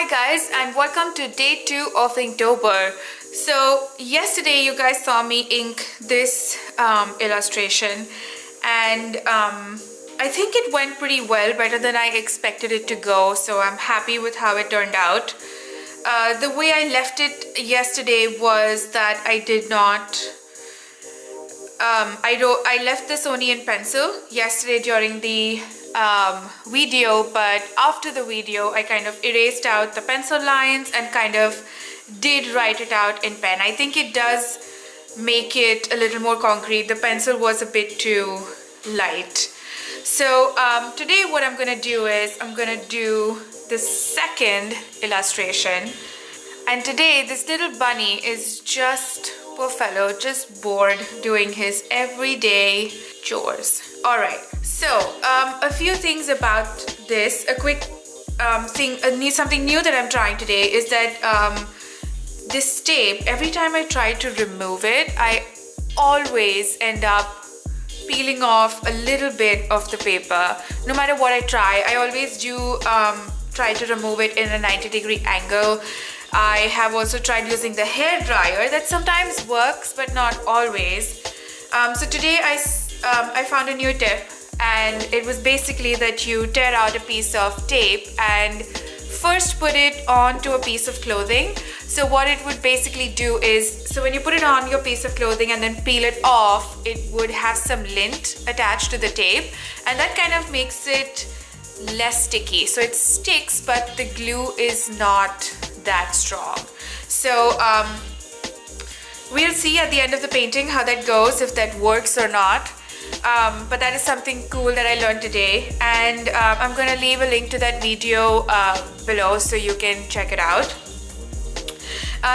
Hi guys, and welcome to day 2 of Inktober. So yesterday you guys saw me ink this illustration, and I think it went pretty well, better than I expected it to go, so I'm happy with how it turned out. The way I left it yesterday was that I did not I left the Sony in pencil yesterday during the video, but after the video I kind of erased out the pencil lines and kind of did write it out in pen. I think it does make it a little more concrete. The pencil was a bit too light. So today what I'm gonna do is I'm gonna do the second illustration, and today this little bunny is just, poor fellow, just bored doing his everyday chores. Alright, so a few things about this. A quick something new that I'm trying today is that this tape, every time I try to remove it, I always end up peeling off a little bit of the paper. No matter what I try, I always do try to remove it in a 90-degree angle. I have also tried using the hair dryer. That sometimes works, but not always. So today I found a new tip, and it was basically that you tear out a piece of tape and first put it onto a piece of clothing. So what it would basically do is, so when you put it on your piece of clothing and then peel it off, it would have some lint attached to the tape, and that kind of makes it less sticky. So it sticks, but the glue is not that strong. So we'll see at the end of the painting how that goes, if that works or not. But that is something cool that I learned today, and I'm gonna leave a link to that video below so you can check it out.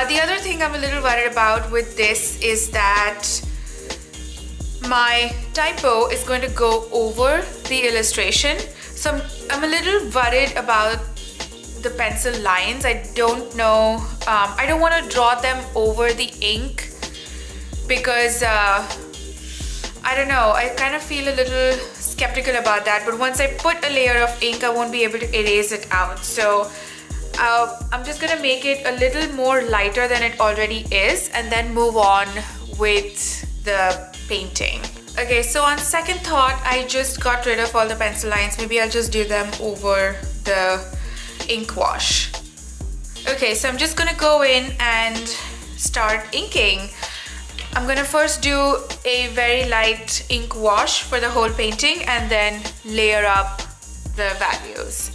The other thing I'm a little worried about with this is that my typo is going to go over the illustration. So I'm a little worried about the pencil lines. I don't know, I don't want to draw them over the ink because I don't know, I kind of feel a little skeptical about that, but once I put a layer of ink I won't be able to erase it out. So I'm just gonna make it a little more lighter than it already is and then move on with the painting. Okay, so on second thought, I just got rid of all the pencil lines. Maybe I'll just do them over the ink wash. Okay, so I'm just gonna go in and start inking. I'm gonna first do a very light ink wash for the whole painting and then layer up the values.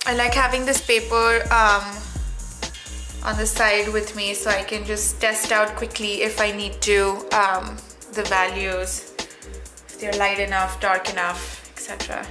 I like having this paper on the side with me so I can just test out quickly if I need to the values, if they're light enough, dark enough, etc.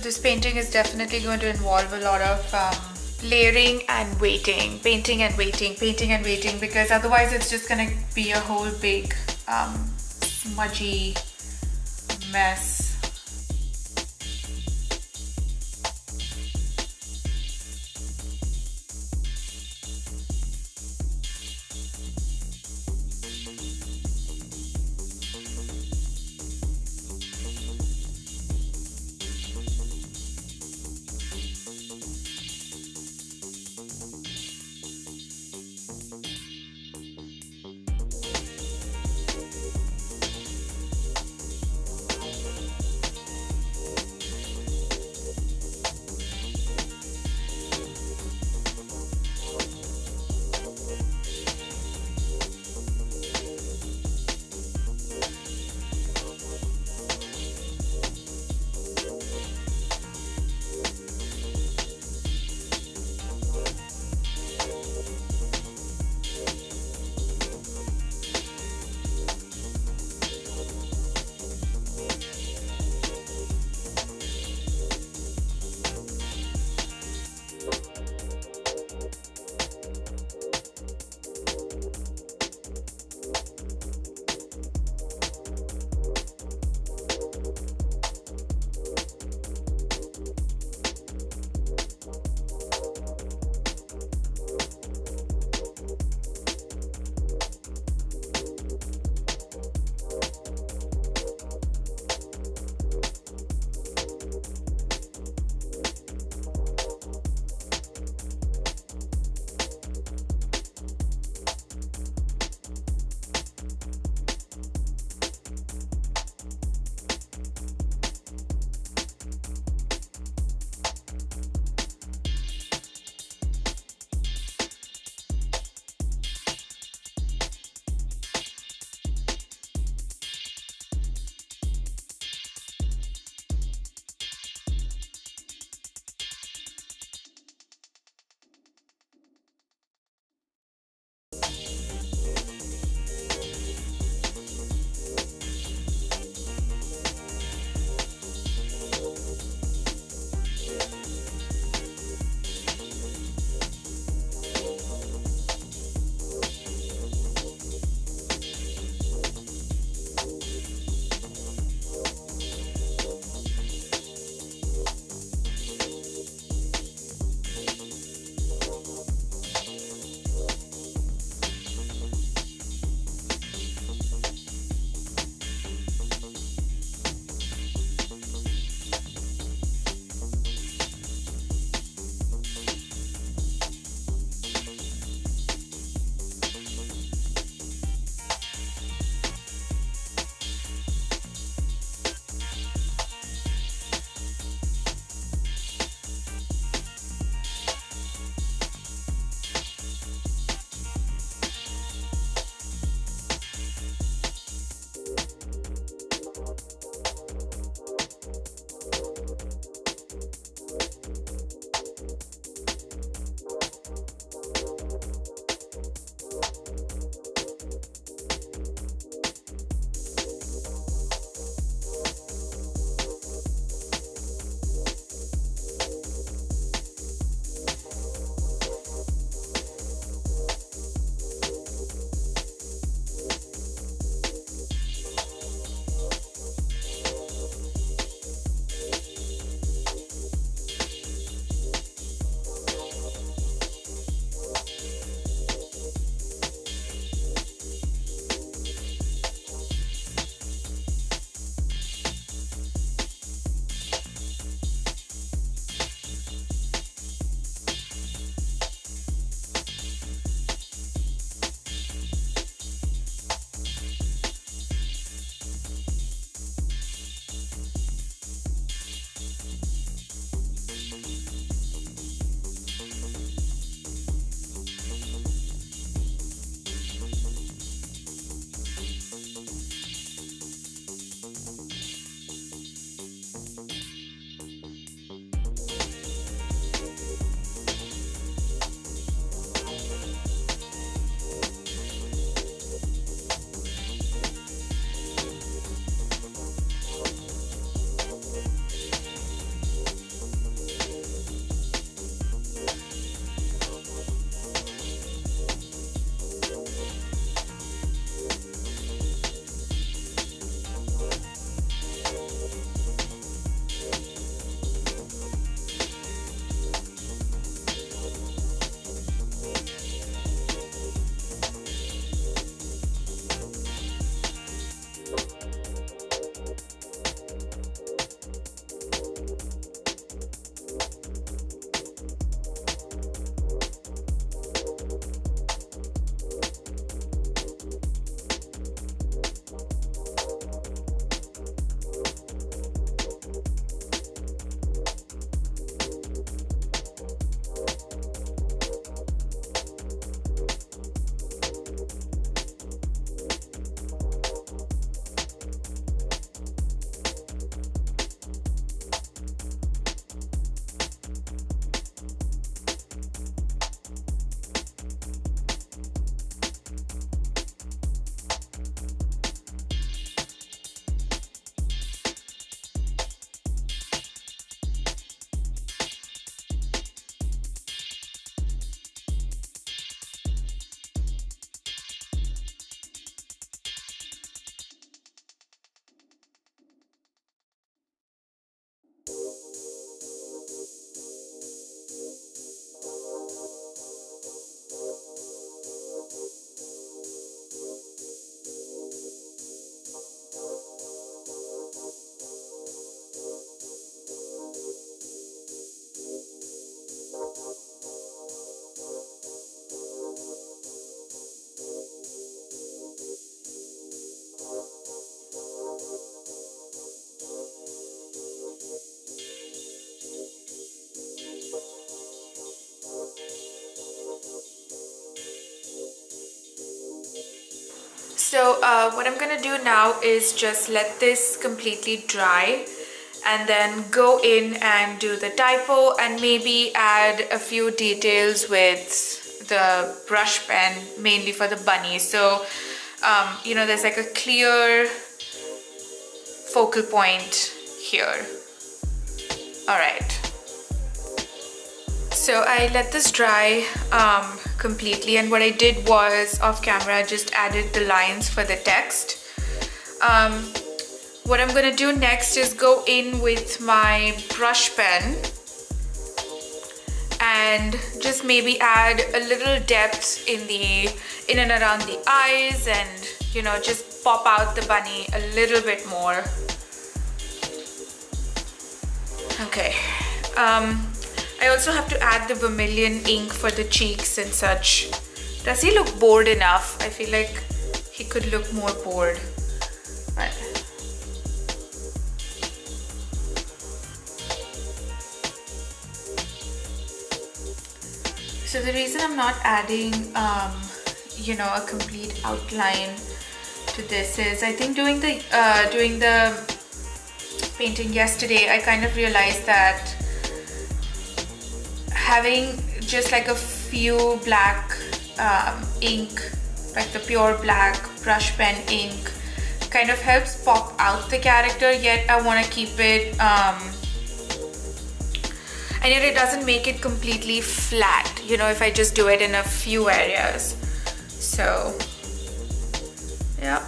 This painting is definitely going to involve a lot of layering and waiting, painting and waiting, painting and waiting, because otherwise it's just gonna be a whole big smudgy mess. So what I'm gonna do now is just let this completely dry and then go in and do the typo and maybe add a few details with the brush pen, mainly for the bunny. So you know, there's like a clear focal point here. All right, so I let this dry completely, and what I did was off camera I just added the lines for the text. What I'm gonna do next is go in with my brush pen and just maybe add a little depth in and around the eyes, and you know, just pop out the bunny a little bit more. Okay. I also have to add the vermilion ink for the cheeks and such. Does he look bored enough? I feel like he could look more bored. But so the reason I'm not adding you know, a complete outline to this is, I think doing the painting yesterday, I kind of realized that having just like a few black ink, like the pure black brush pen ink, kind of helps pop out the character, yet I want to keep it and yet it doesn't make it completely flat, you know, if I just do it in a few areas. So yeah.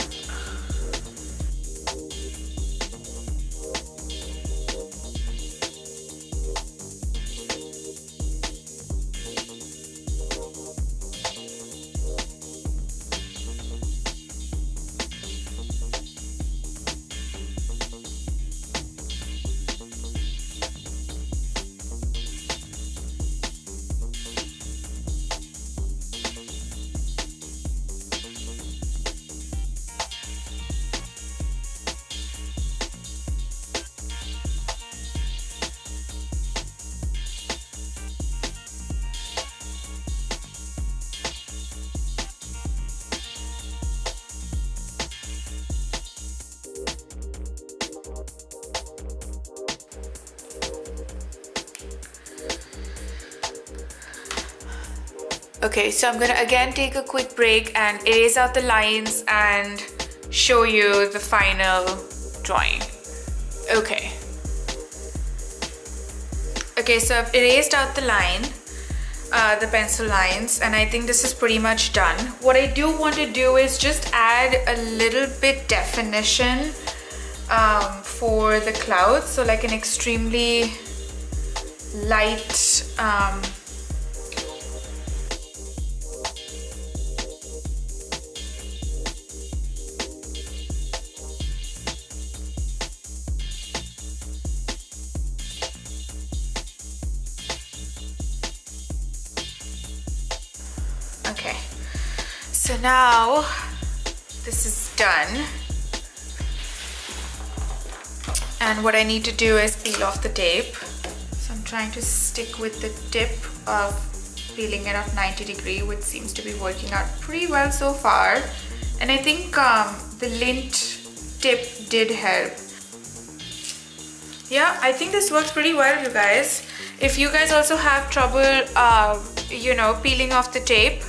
Okay, so I'm gonna again take a quick break and erase out the lines and show you the final drawing. Okay. Okay, so I've erased out the line, the pencil lines, and I think this is pretty much done. What I do want to do is just add a little bit definition for the clouds, so like an extremely light okay, so now this is done, and what I need to do is peel off the tape. So I'm trying to stick with the tip of peeling it off 90°, which seems to be working out pretty well so far, and I think the lint tip did help. Yeah, I think this works pretty well, you guys. If you guys also have trouble you know, peeling off the tape,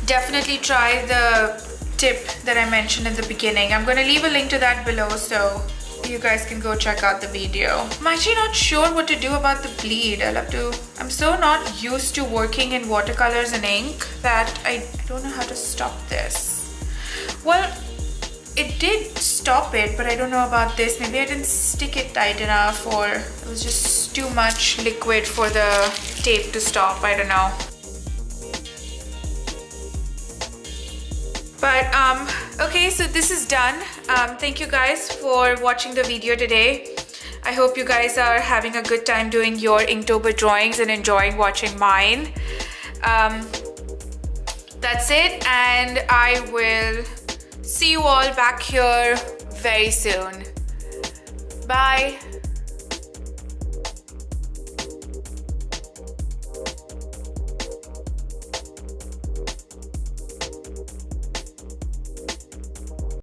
definitely try the tip that I mentioned in the beginning. I'm going to leave a link to that below so you guys can go check out the video. I'm actually not sure what to do about the bleed. I'm so not used to working in watercolors and ink that I don't know how to stop this. Well, it did stop it, but I don't know about this. Maybe I didn't stick it tight enough, or it was just too much liquid for the tape to stop. I don't know. But okay, so this is done. Thank you guys for watching the video today. I hope you guys are having a good time doing your Inktober drawings and enjoying watching mine. That's it, and I will see you all back here very soon. Bye.